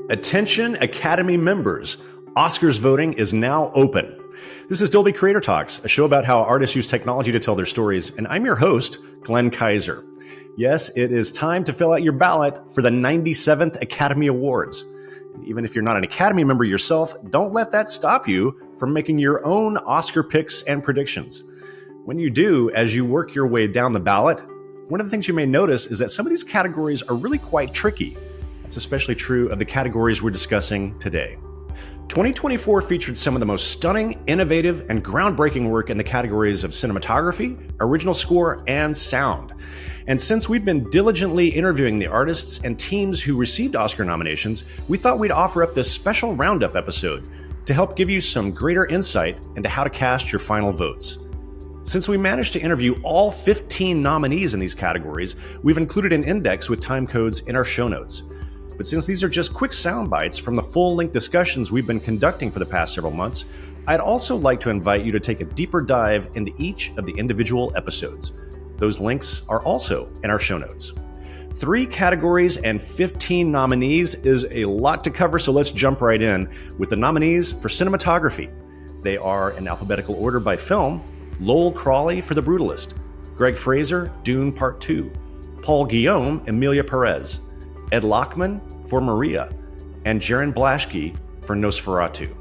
Attention Academy members, Oscars voting is now open. This is Dolby Creator Talks, a show about how artists use technology to tell their stories, and I'm your host, Glenn Kaiser. Yes, it is time to fill out your ballot for the 97th Academy Awards. Even if you're not an Academy member yourself, don't let that stop you from making your own Oscar picks and predictions. When you do, as you work your way down the ballot, one of the things you may notice is that some of these categories are really quite tricky. That's especially true of the categories we're discussing today. 2024 featured some of the most stunning, innovative, and groundbreaking work in the categories of cinematography, original score, and sound. And since we've been diligently interviewing the artists and teams who received Oscar nominations, we thought we'd offer up this special roundup episode to help give you some greater insight into how to cast your final votes. Since we managed to interview all 15 nominees in these categories, we've included an index with time codes in our show notes. But since these are just quick sound bites from the full-length discussions we've been conducting for the past several months, I'd also like to invite you to take a deeper dive into each of the individual episodes. Those links are also in our show notes. 3 categories and 15 nominees is a lot to cover, so let's jump right in with the nominees for cinematography. They are in alphabetical order by film: Crawley for The Brutalist, Greig Fraser, Dune Part 2, Paul Guilhaume, Emilia, Pérez, Ed Lachman for Maria, and Jarin Blaschke for Nosferatu.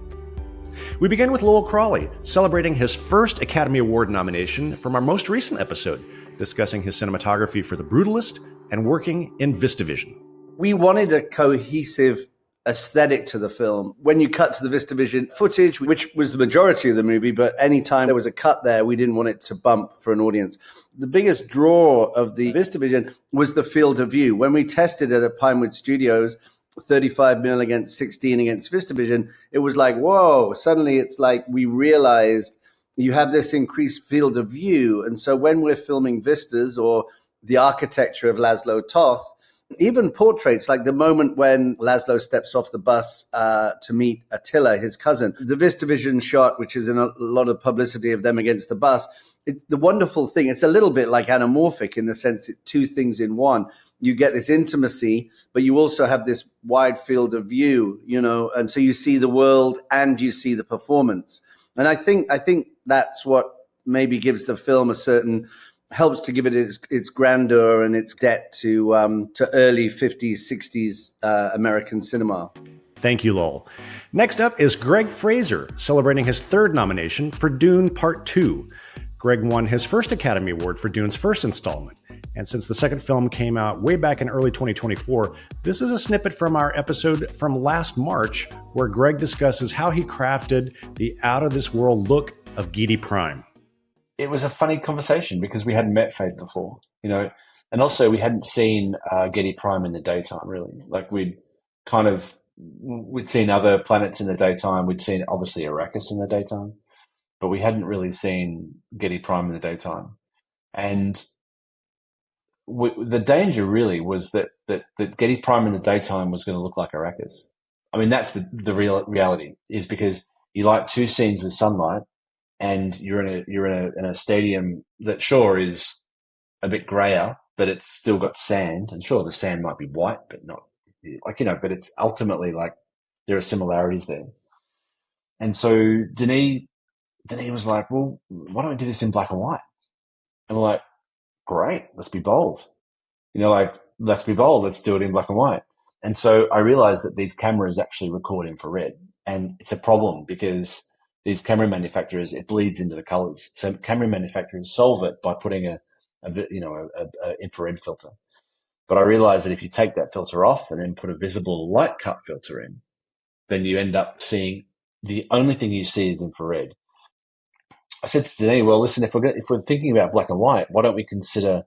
We begin with Crawley, celebrating his first Academy Award nomination from our most recent episode, discussing his cinematography for The Brutalist and working in VistaVision. We wanted a cohesive aesthetic to the film. When you cut to the VistaVision footage, which was the majority of the movie, but anytime there was a cut there, we didn't want it to bump for an audience. The biggest draw of the VistaVision was the field of view. When we tested it at Pinewood Studios, 35mm against 16 against VistaVision, it was like, whoa, suddenly it's like we realized you have this increased field of view. And so when we're filming vistas or the architecture of Laszlo Toth, even portraits, like the moment when Laszlo steps off the bus to meet Attila, his cousin, the VistaVision shot, which is in a lot of publicity of them against the bus, the wonderful thing, it's a little bit like anamorphic in the sense that 2 things in one. You get this intimacy, but you also have this wide field of view, and so you see the world and you see the performance. And I think that's what maybe gives the film helps to give it its grandeur and its debt to early 50s, 60s American cinema. Thank you, Lowell. Next up is Greig Fraser, celebrating his 3rd nomination for Dune Part 2. Greig won his first Academy Award for Dune's first installment. And since the second film came out way back in early 2024, this is a snippet from our episode from last March, where Greig discusses how he crafted the out-of-this-world look of Giedi Prime. It was a funny conversation because we hadn't met Faith before, and also we hadn't seen Giedi Prime in the daytime, really. Like we'd seen other planets in the daytime. We'd seen obviously Arrakis in the daytime, but we hadn't really seen Giedi Prime in the daytime. And the danger really was that Giedi Prime in the daytime was going to look like Arrakis. I mean, that's the real reality, is because you light 2 scenes with sunlight, and you're in a stadium that sure is a bit grayer, but it's still got sand. And sure, the sand might be white, but not but it's ultimately like there are similarities there. And so Denis was like, well, why don't we do this in black and white? And we're like, great, let's be bold. Let's be bold. Let's do it in black and white. And so I realized that these cameras actually record infrared, and it's a problem because these camera manufacturers, it bleeds into the colors. So camera manufacturers solve it by putting a infrared filter. But I realized that if you take that filter off and then put a visible light cut filter in, then you end up seeing the only thing you see is infrared. I said to Denis, well, listen, if we're thinking about black and white, why don't we consider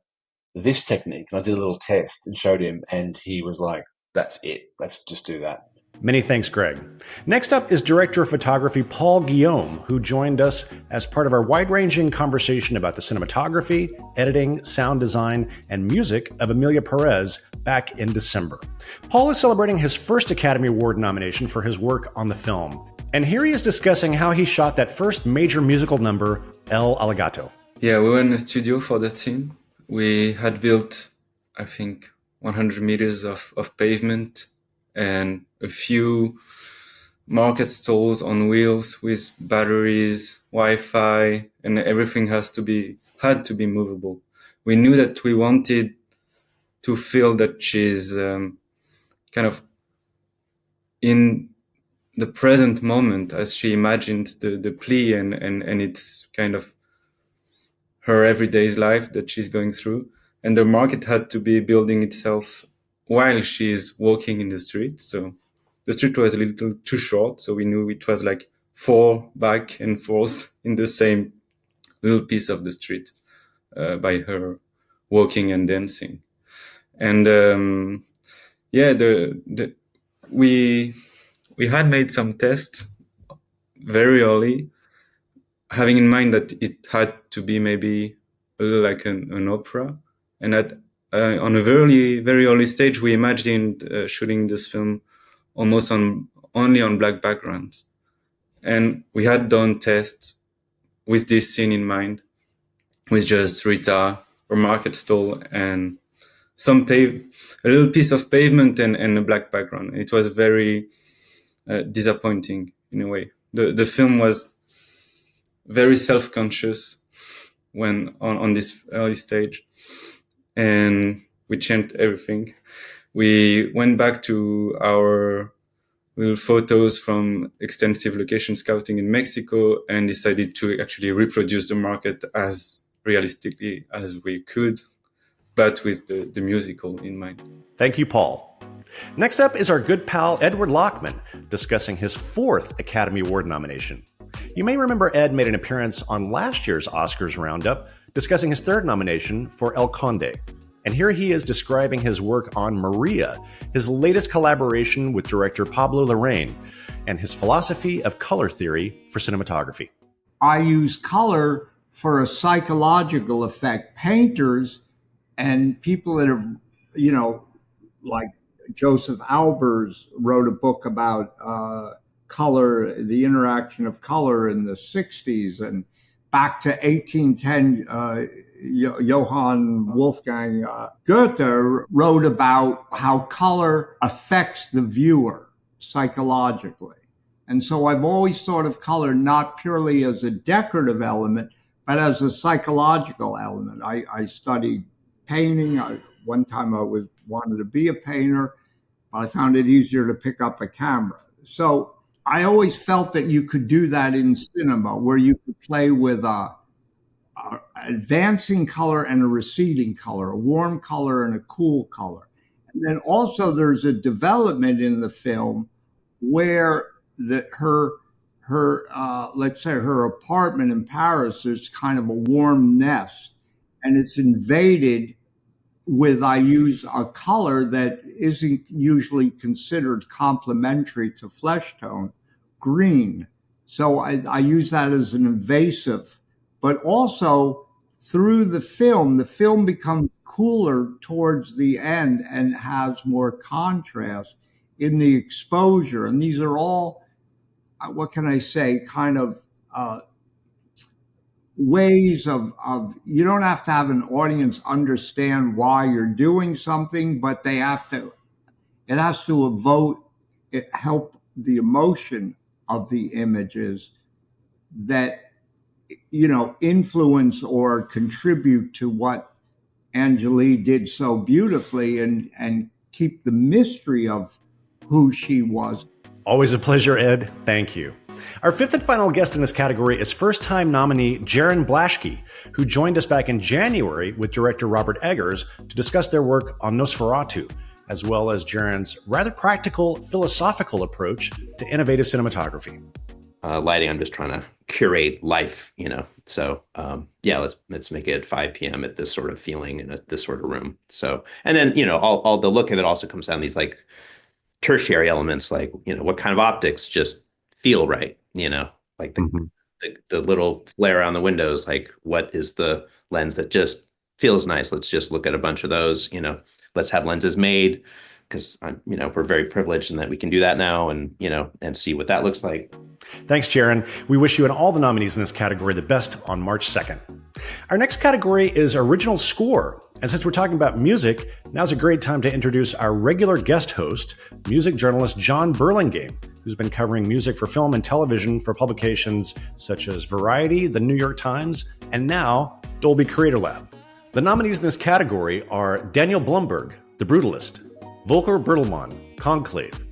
this technique? And I did a little test and showed him, and he was like, that's it. Let's just do that. Many thanks, Greig. Next up is Director of Photography Paul Guilhaume, who joined us as part of our wide-ranging conversation about the cinematography, editing, sound design, and music of Emilia, Pérez back in December. Paul is celebrating his first Academy Award nomination for his work on the film. And here he is discussing how he shot that first major musical number, El Alligato. Yeah, we were in the studio for that scene. We had built, I think, 100 meters of pavement and a few market stalls on wheels with batteries, Wi-Fi, and everything had to be movable. We knew that we wanted to feel that she's kind of in the present moment as she imagines the plea and it's kind of her everyday life that she's going through. And the market had to be building itself while she's walking in the street. So the street was a little too short. So we knew it was like 4 back and forth in the same little piece of the street by her walking and dancing. And we had made some tests very early, having in mind that it had to be maybe a little like an opera. And on a very, very early stage, we imagined shooting this film almost only on black backgrounds. And we had done tests with this scene in mind, with just Rita, a market stall, and a little piece of pavement and a black background. It was very disappointing in a way. The film was very self-conscious when on this early stage, and we changed everything. We went back to our little photos from extensive location scouting in Mexico and decided to actually reproduce the market as realistically as we could, but with the musical in mind. Thank you, Paul. Next up is our good pal Edward Lachman discussing his 4th Academy Award nomination. You may remember Ed made an appearance on last year's Oscars roundup discussing his 3rd nomination for El Conde. And here he is describing his work on Maria, his latest collaboration with director Pablo Larraín, and his philosophy of color theory for cinematography. I use color for a psychological effect. Painters and people that have, like Joseph Albers wrote a book about color, the interaction of color in the 60s, and back to 1810, Johann Wolfgang Goethe wrote about how color affects the viewer psychologically. And so I've always thought of color not purely as a decorative element, but as a psychological element. I studied painting. One time I wanted to be a painter, but I found it easier to pick up a camera. So I always felt that you could do that in cinema, where you could play with a advancing color and a receding color, a warm color and a cool color. And then also there's a development in the film where her let's say her apartment in Paris is kind of a warm nest, and it's invaded with, I use a color that isn't usually considered complementary to flesh tone, green. So I use that as an invasive, but also through the film becomes cooler towards the end and has more contrast in the exposure. And these are all, what can I say, kind of ways of you don't have to have an audience understand why you're doing something, but it has to help the emotion of the images that, influence or contribute to what Angélique did so beautifully and keep the mystery of who she was. Always a pleasure, Ed. Thank you. Our 5th and final guest in this category is first-time nominee Jarin Blaschke, who joined us back in January with director Robert Eggers to discuss their work on Nosferatu, as well as Jarin's rather practical, philosophical approach to innovative cinematography. Lighting, I'm just trying to curate life, So, let's make it 5 p.m. at this sort of feeling in this sort of room. So, and then, all the look of it also comes down to these like tertiary elements, like, what kind of optics just feel right, like the little flare on the windows, like what is the lens that just feels nice? Let's just look at a bunch of those, let's have lenses made, because we're very privileged in that we can do that now, and and see what that looks like. Thanks, Jarin. We wish you and all the nominees in this category the best on March 2nd. Our next category is original score, And since we're talking about music, now's a great time to introduce our regular guest host, music journalist John Burlingame, who's been covering music for film and television for publications such as Variety, The New York Times, and now Dolby Creator Lab. The nominees in this category are Daniel Blumberg, The Brutalist, Volker Bertelmann, Conclave,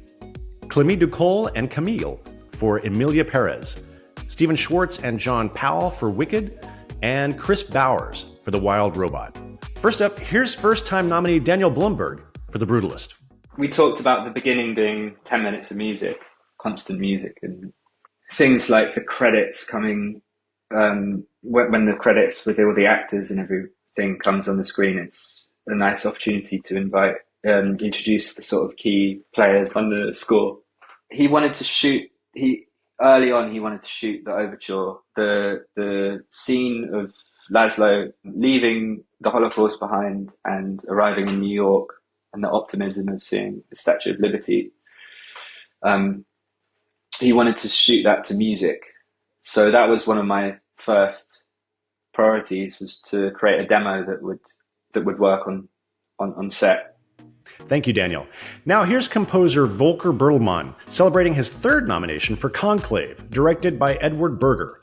Clément Ducol and Camille for Emilia, Pérez, Stephen Schwartz and John Powell for Wicked, and Kris Bowers for The Wild Robot. First up, here's first-time nominee Daniel Blumberg for The Brutalist. We talked about the beginning being 10 minutes of music, constant music, and things like the credits coming, when the credits with all the actors and everything comes on the screen, it's a nice opportunity to introduce the sort of key players on the score. He wanted to shoot, early on he wanted to shoot the overture, the scene of Laszlo leaving the Holocaust behind and arriving in New York, and the optimism of seeing the Statue of Liberty. He wanted to shoot that to music. So that was one of my first priorities, was to create a demo that would work on set. Thank you, Daniel. Now here's composer Volker Bertelmann celebrating his third nomination for Conclave, directed by Edward Berger.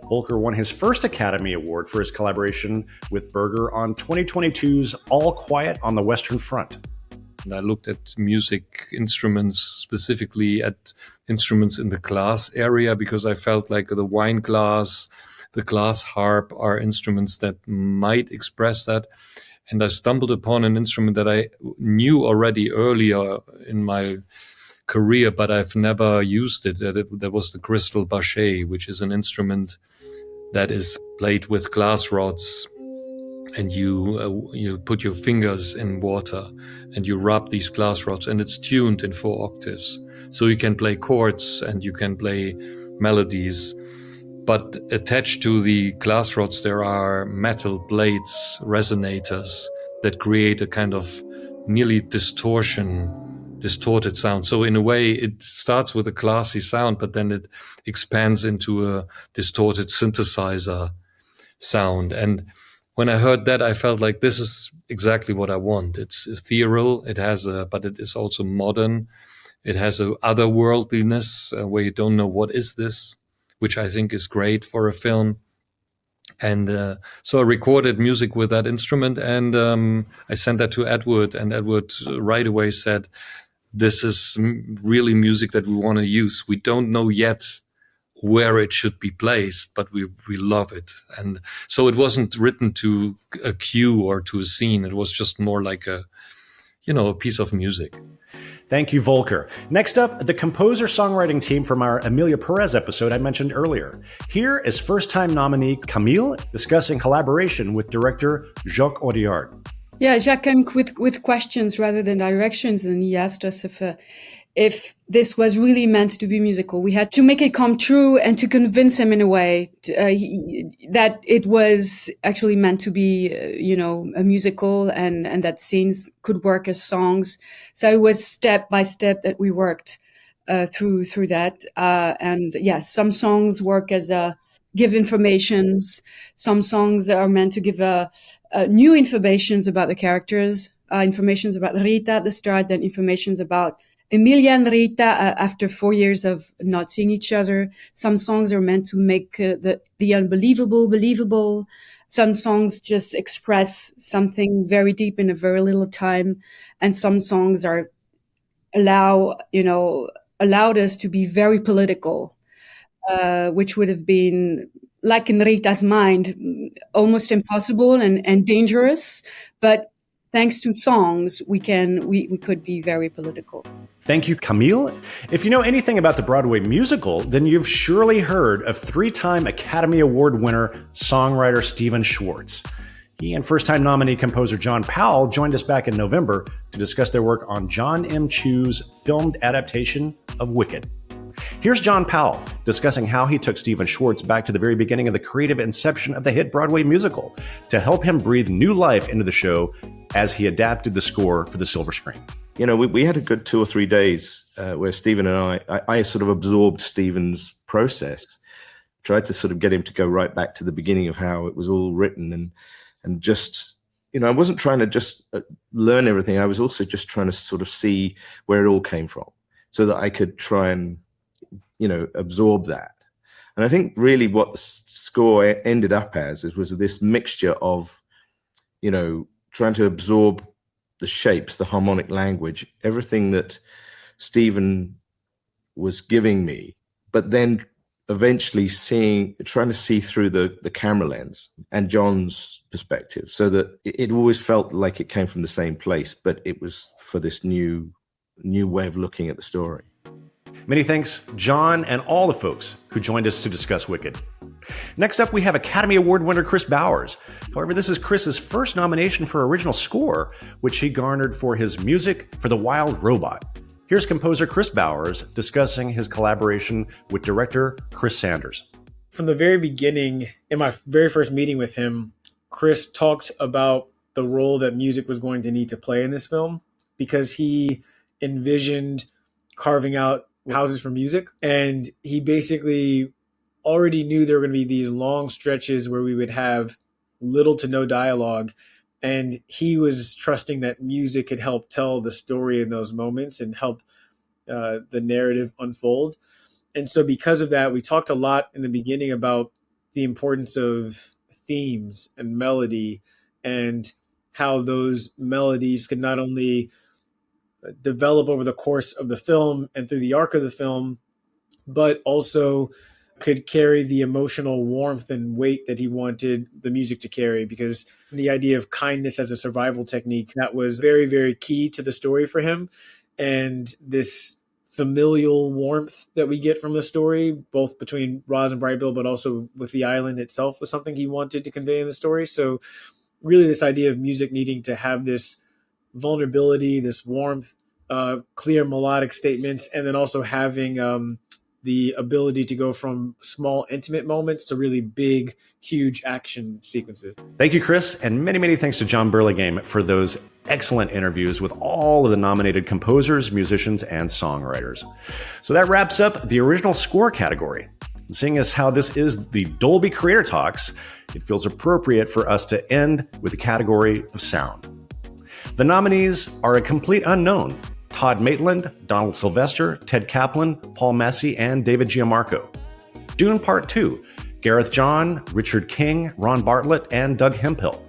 Volker won his first Academy Award for his collaboration with Berger on 2022's All Quiet on the Western Front. And I looked at music instruments, specifically at instruments in the glass area, because I felt like the wine glass, the glass harp are instruments that might express that. And I stumbled upon an instrument that I knew already earlier in my career, but I've never used it. That was the crystal bachet, which is an instrument that is played with glass rods, and you put your fingers in water and you rub these glass rods, and it's tuned in 4 octaves. So you can play chords and you can play melodies, but attached to the glass rods there are metal blades, resonators that create a kind of nearly distorted sound. So in a way, it starts with a classy sound, but then it expands into a distorted synthesizer sound. And when I heard that, I felt like this is exactly what I want. It's ethereal. But it is also modern. It has a otherworldliness where you don't know what is this, which I think is great for a film. And so I recorded music with that instrument, and I sent that to Edward, and Edward right away said, this is really music that we want to use. We don't know yet where it should be placed, but we love it. And so it wasn't written to a cue or to a scene. It was just more like a piece of music. Thank you, Volker. Next up, the composer-songwriting team from our Emilia Pérez episode I mentioned earlier. Here is first-time nominee Camille discussing collaboration with director Jacques Audiard. Yeah, Jacques came with questions rather than directions, and he asked us if this was really meant to be musical. We had to make it come true and to convince him in a way that it was actually meant to be, a musical, and that scenes could work as songs. So it was step by step that we worked through that. And yes, some songs work as give informations. Some songs are meant to give new informations about the characters, informations about Rita at the start, then informations about Emilia and Rita after 4 years of not seeing each other. Some songs are meant to make the unbelievable believable. Some songs just express something very deep in a very little time, and some songs are allowed us to be very political, which would have been, like in Rita's mind, almost impossible and dangerous. But thanks to songs, we could be very political. Thank you, Camille. If you know anything about the Broadway musical, then you've surely heard of 3-time Academy Award winner songwriter Stephen Schwartz. He and first-time nominee composer John Powell joined us back in November to discuss their work on John M. Chu's filmed adaptation of Wicked. Here's John Powell discussing how he took Stephen Schwartz back to the very beginning of the creative inception of the hit Broadway musical to help him breathe new life into the show as he adapted the score for the silver screen. We had a good 2 or 3 days where Stephen and I sort of absorbed Stephen's process, tried to sort of get him to go right back to the beginning of how it was all written, and just I wasn't trying to just learn everything. I was also just trying to sort of see where it all came from so that I could try and, absorb that. And I think really what the score ended up as was this mixture of, trying to absorb the shapes, the harmonic language, everything that Stephen was giving me, but then eventually trying to see through the camera lens and John's perspective, so that it always felt like it came from the same place, but it was for this new way of looking at the story. Many thanks, John, and all the folks who joined us to discuss Wicked. Next up, we have Academy Award winner Kris Bowers. However, this is Chris's first nomination for original score, which he garnered for his music for The Wild Robot. Here's composer Kris Bowers discussing his collaboration with director Chris Sanders. From the very beginning, in my very first meeting with him, Kris talked about the role that music was going to need to play in this film, because he envisioned carving out houses for music. And he basically already knew there were going to be these long stretches where we would have little to no dialogue. And he was trusting that music could help tell the story in those moments and help the narrative unfold. And so because of that, we talked a lot in the beginning about the importance of themes and melody, and how those melodies could not only develop over the course of the film and through the arc of the film, but also could carry the emotional warmth and weight that he wanted the music to carry, because the idea of kindness as a survival technique, that was very, very key to the story for him. And this familial warmth that we get from the story, both between Roz and Brightbill, but also with the island itself, was something he wanted to convey in the story. So really this idea of music needing to have this vulnerability, this warmth, clear melodic statements, and then also having the ability to go from small intimate moments to really big, huge action sequences. Thank you, Kris, and many, many thanks to John Burlingame for those excellent interviews with all of the nominated composers, musicians, and songwriters. So that wraps up the original score category. And seeing as how this is the Dolby Creator Talks, it feels appropriate for us to end with the category of sound. The nominees are a complete unknown: Todd Maitland, Donald Sylvester, Ted Caplan, Paul Massey, and David Giammarco. Dune Part 2, Gareth John, Richard King, Ron Bartlett, and Doug Hemphill.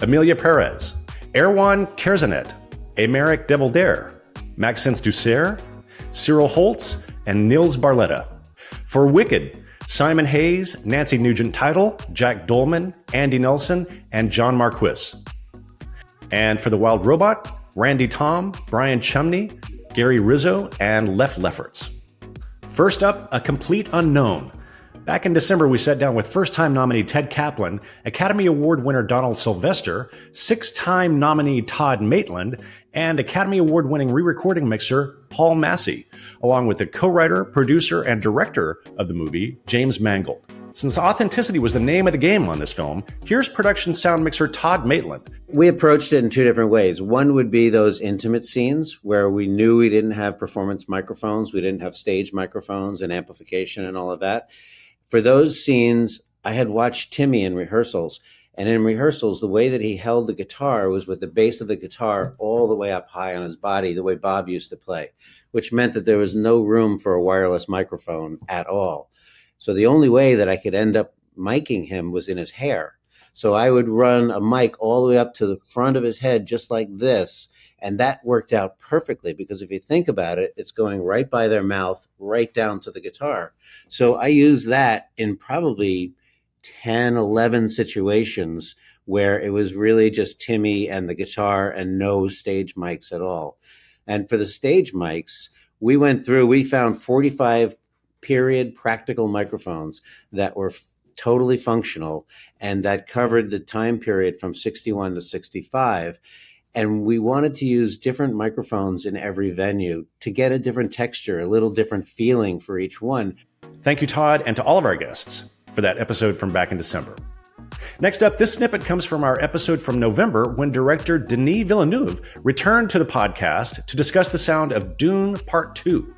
Emilia Pérez, Erwan Kerzanet, Aymeric Devolder, Maxence Dussert, Cyril Holtz, and Nils Barletta. For Wicked, Simon Hayes, Nancy Nugent-Title, Jack Dolman, Andy Nelson, and John Marquis. And for The Wild Robot, Randy Tom, Brian Chumney, Gary Rizzo, and Lef Lefferts. First up, a complete unknown. Back in December, we sat down with first-time nominee Ted Caplan, Academy Award winner Donald Sylvester, six-time nominee Todd Maitland, and Academy Award-winning re-recording mixer Paul Massey, along with the co-writer, producer, and director of the movie, James Mangold. Since authenticity was the name of the game on this film, here's production sound mixer Todd Maitland. We approached it in two different ways. One would be those intimate scenes where we knew we didn't have performance microphones, we didn't have stage microphones and amplification and all of that. For those scenes, I had watched Timmy in rehearsals, and in rehearsals, the way that he held the guitar was with the bass of the guitar all the way up high on his body, the way Bob used to play, which meant that there was no room for a wireless microphone at all. So the only way that I could end up miking him was in his hair. So I would run a mic all the way up to the front of his head, just like this. And that worked out perfectly, because if you think about it, it's going right by their mouth, right down to the guitar. So I use that in probably 10, 11 situations where it was really just Timmy and the guitar and no stage mics at all. And for the stage mics, we found 45 period practical microphones that were totally functional and that covered the time period from 61 to 65. And we wanted to use different microphones in every venue to get a different texture, a little different feeling for each one. Thank you, Todd, and to all of our guests for that episode from back in December. Next up, this snippet comes from our episode from November when director Denis Villeneuve returned to the podcast to discuss the sound of Dune Part 2.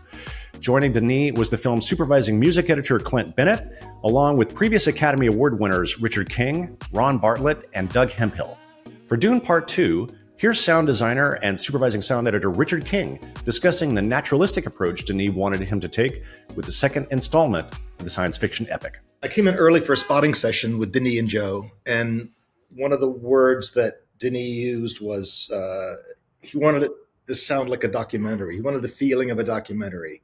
Joining Denis was the film's supervising music editor Clint Bennett, along with previous Academy Award winners Richard King, Ron Bartlett, and Doug Hemphill. For Dune Part 2, here's sound designer and supervising sound editor Richard King discussing the naturalistic approach Denis wanted him to take with the second installment of the science fiction epic. I came in early for a spotting session with Denis and Joe, and one of the words that Denis used was he wanted it to sound like a documentary. He wanted the feeling of a documentary,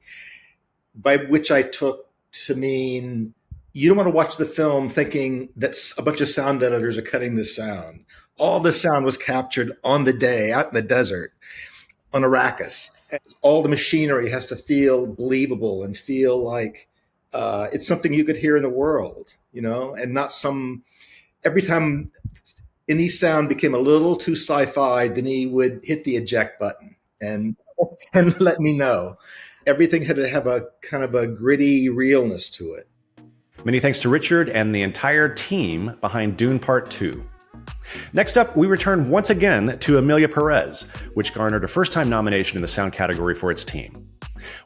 by which I took to mean you don't want to watch the film thinking that a bunch of sound editors are cutting this sound. All the sound was captured on the day out in the desert on Arrakis. All the machinery has to feel believable and feel like it's something you could hear in the world, you know, and not some. Every time any sound became a little too sci-fi, then he would hit the eject button and let me know. Everything had to have a kind of a gritty realness to it. Many thanks to Richard and the entire team behind Dune Part 2. Next up, we return once again to Emilia Pérez, which garnered a first-time nomination in the sound category for its team.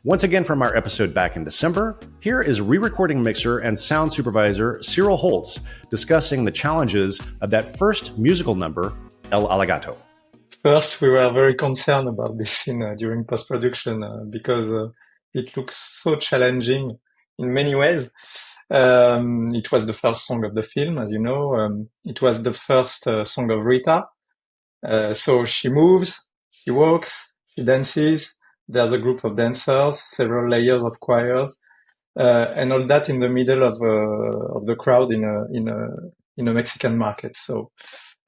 Once again from our episode back in December, here is re-recording mixer and sound supervisor Cyril Holtz discussing the challenges of that first musical number, El Alligato. First, we were very concerned about this scene during post-production because it looks so challenging in many ways. It was the first song of the film, as you know. It was the first song of Rita. So she moves, she walks, she dances. There's a group of dancers, several layers of choirs, and all that in the middle of the crowd in a Mexican market. So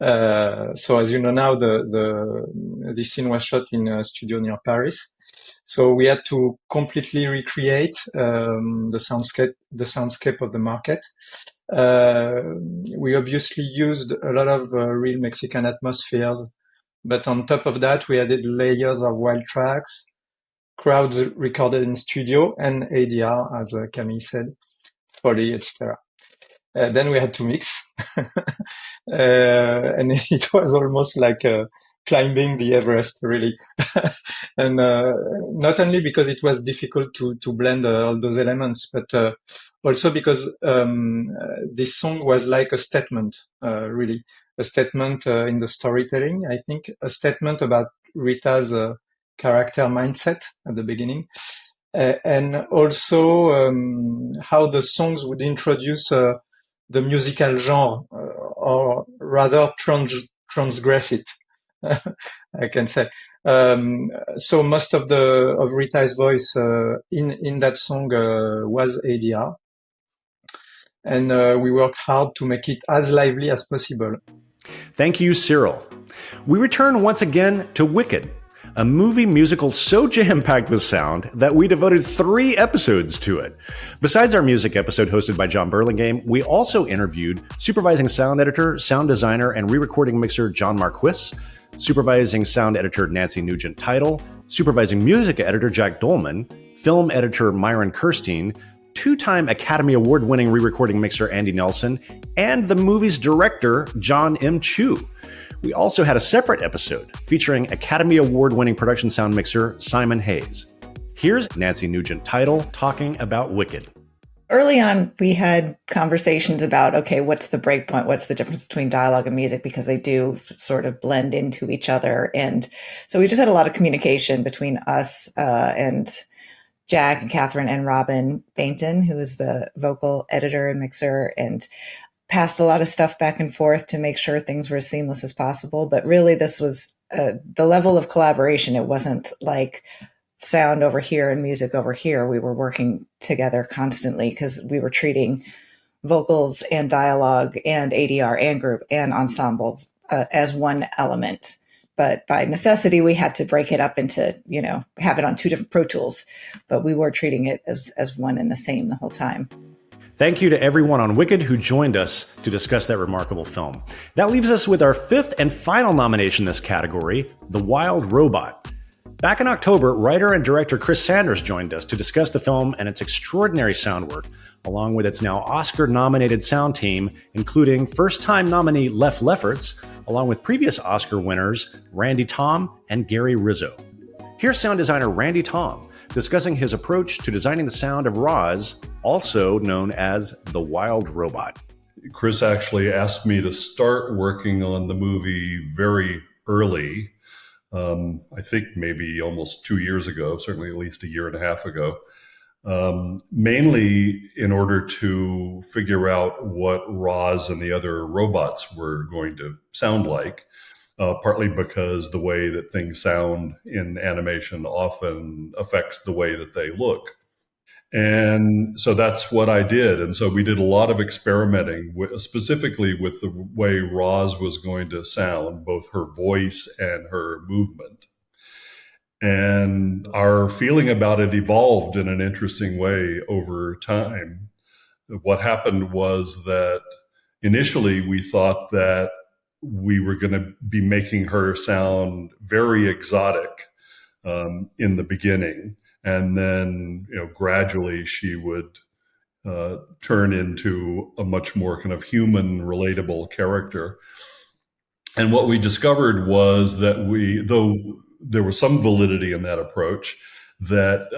as you know now, this scene was shot in a studio near Paris. So we had to completely recreate the soundscape of the market. We obviously used a lot of real Mexican atmospheres, but on top of that, we added layers of wild tracks, crowds recorded in studio, and ADR, as Camille said, Foley, etc. Then we had to mix, and it was almost like climbing the Everest, really. And not only because it was difficult to blend all those elements, but also because this song was like a statement, really. A statement in the storytelling, I think, a statement about Rita's character mindset at the beginning, and also how the songs would introduce the musical genre, or rather transgress it. I can say. So most of Rita's voice in that song was ADR, and we worked hard to make it as lively as possible. Thank you, Cyril. We return once again to Wicked, a movie musical so jam-packed with sound that we devoted 3 episodes to it. Besides our music episode hosted by John Burlingame, we also interviewed supervising sound editor, sound designer, and re-recording mixer John Marquis, supervising sound editor Nancy Nugent-Title, supervising music editor Jack Dolman, film editor Myron Kirstein, 2-time Academy Award-winning re-recording mixer Andy Nelson, and the movie's director John M. Chu. We also had a separate episode featuring Academy Award-winning production sound mixer Simon Hayes. Here's Nancy Nugent-Title talking about Wicked. Early on, we had conversations about, okay, what's the breakpoint? What's the difference between dialogue and music? Because they do sort of blend into each other. And so we just had a lot of communication between us and Jack and Catherine and Robin Bainton, who is the vocal editor and mixer, and passed a lot of stuff back and forth to make sure things were as seamless as possible. But really, this was the level of collaboration. It wasn't like sound over here and music over here. We were working together constantly because we were treating vocals and dialogue and ADR and group and ensemble as one element. But by necessity, we had to break it up into, have it on 2 different Pro Tools. But we were treating it as one and the same the whole time. Thank you to everyone on Wicked who joined us to discuss that remarkable film. That leaves us with our 5th and final nomination in this category, The Wild Robot. Back in October, writer and director Kris Sanders joined us to discuss the film and its extraordinary sound work, along with its now Oscar-nominated sound team, including first-time nominee Lef Lefferts, along with previous Oscar winners Randy Tom and Gary Rizzo. Here's sound designer Randy Tom discussing his approach to designing the sound of Roz, also known as the Wild Robot. Kris actually asked me to start working on the movie very early. I think maybe almost 2 years ago, certainly at least a year and a half ago, mainly in order to figure out what Roz and the other robots were going to sound like, partly because the way that things sound in animation often affects the way that they look. And so that's what I did. And so we did a lot of experimenting, specifically with the way Roz was going to sound, both her voice and her movement. And our feeling about it evolved in an interesting way over time. What happened was that initially we thought that we were going to be making her sound very exotic in the beginning. And then, gradually she would turn into a much more kind of human, relatable character. And what we discovered was that though there was some validity in that approach, that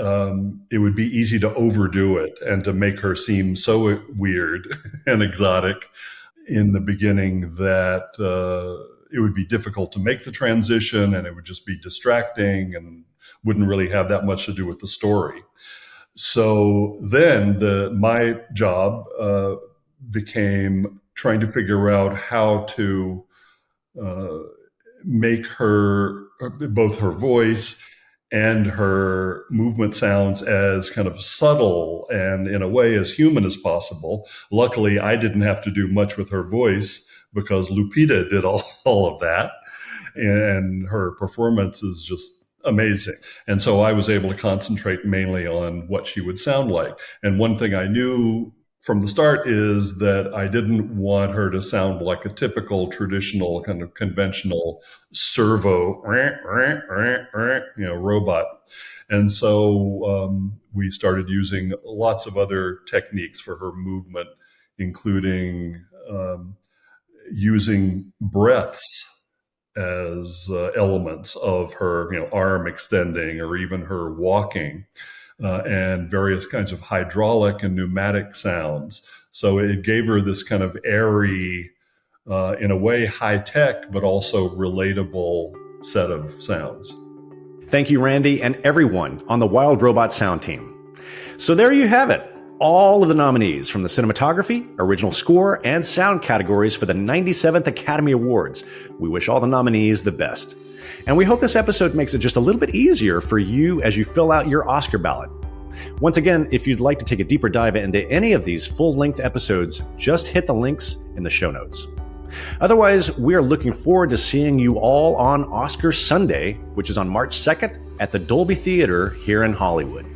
it would be easy to overdo it and to make her seem so weird and exotic in the beginning that it would be difficult to make the transition, and it would just be distracting and wouldn't really have that much to do with the story. So then my job became trying to figure out how to make her, both her voice and her movement sounds, as kind of subtle and in a way as human as possible. Luckily, I didn't have to do much with her voice because Lupita did all of that, and her performance is just amazing. And so I was able to concentrate mainly on what she would sound like. And one thing I knew from the start is that I didn't want her to sound like a typical traditional kind of conventional servo robot. And so we started using lots of other techniques for her movement, including using breaths as elements of her, arm extending or even her walking, and various kinds of hydraulic and pneumatic sounds. So it gave her this kind of airy, in a way high tech, but also relatable set of sounds. Thank you, Randy, and everyone on the Wild Robot sound team. So there you have it. All of the nominees from the cinematography, original score, and sound categories for the 97th Academy Awards. We wish all the nominees the best. And we hope this episode makes it just a little bit easier for you as you fill out your Oscar ballot. Once again, if you'd like to take a deeper dive into any of these full-length episodes, just hit the links in the show notes. Otherwise, we are looking forward to seeing you all on Oscar Sunday, which is on March 2nd at the Dolby Theater here in Hollywood.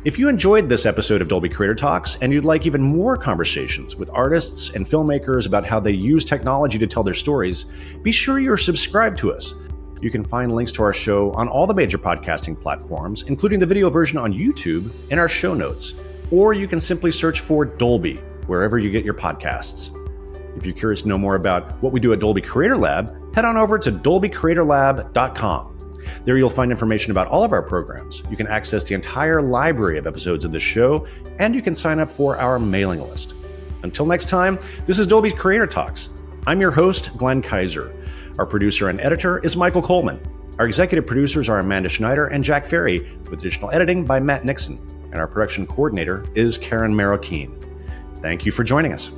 If you enjoyed this episode of Dolby Creator Talks and you'd like even more conversations with artists and filmmakers about how they use technology to tell their stories, be sure you're subscribed to us. You can find links to our show on all the major podcasting platforms, including the video version on YouTube, in our show notes. Or you can simply search for Dolby wherever you get your podcasts. If you're curious to know more about what we do at Dolby Creator Lab, head on over to dolbycreatorlab.com. There you'll find information about all of our programs. You can access the entire library of episodes of this show, and you can sign up for our mailing list. Until next time, this is Dolby's Creator Talks. I'm your host, Glenn Kaiser. Our producer and editor is Michael Coleman. Our executive producers are Amanda Schneider and Jack Ferry, with additional editing by Matt Nixon. And our production coordinator is Karen Marroquin. Thank you for joining us.